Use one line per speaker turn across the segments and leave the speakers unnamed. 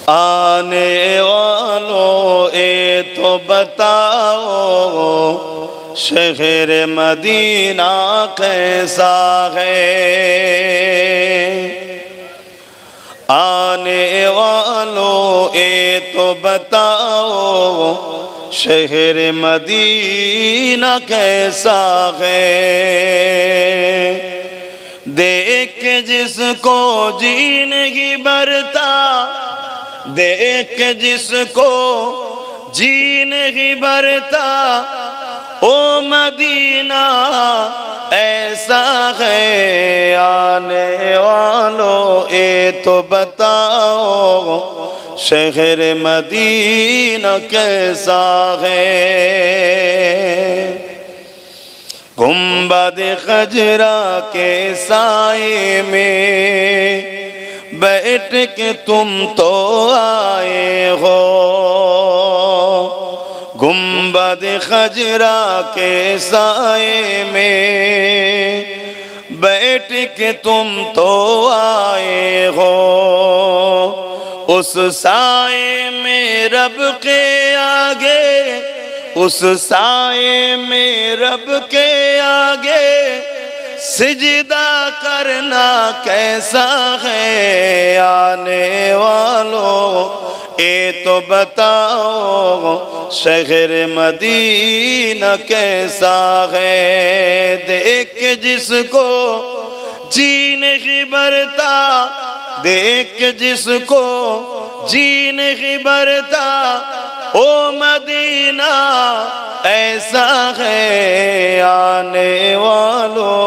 आने वालों ये तो बताओ शहर मदीना कैसा है। आने वालों ये तो बताओ शहर मदीना कैसा है। देख के जिसको जी नहीं भरता, देख के जिसको जी नहीं भरता, ओ मदीना ऐसा है। आने वालों ये तो बताओ शहर मदीना कैसा है। गुंबद खजरा के साए में बैठ के तुम तो आए हो। गुंबद खजरा के साए में बैठ के तुम तो आए हो। उस साए में रब के आगे, उस साए में रब के आगे सिजदा करना कैसा है। आने वालों ये तो बताओ शहर मदीना कैसा है। देख के जिसको जी नहीं भरता, देख के जिसको जी नहीं भरता, ओ मदीना ऐसा है। आने वालों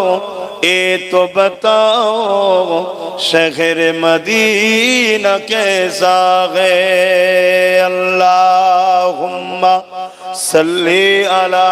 ये तो बताओ शहर मदीना कैसा है। अल्लाहुम्मा सल्ली अला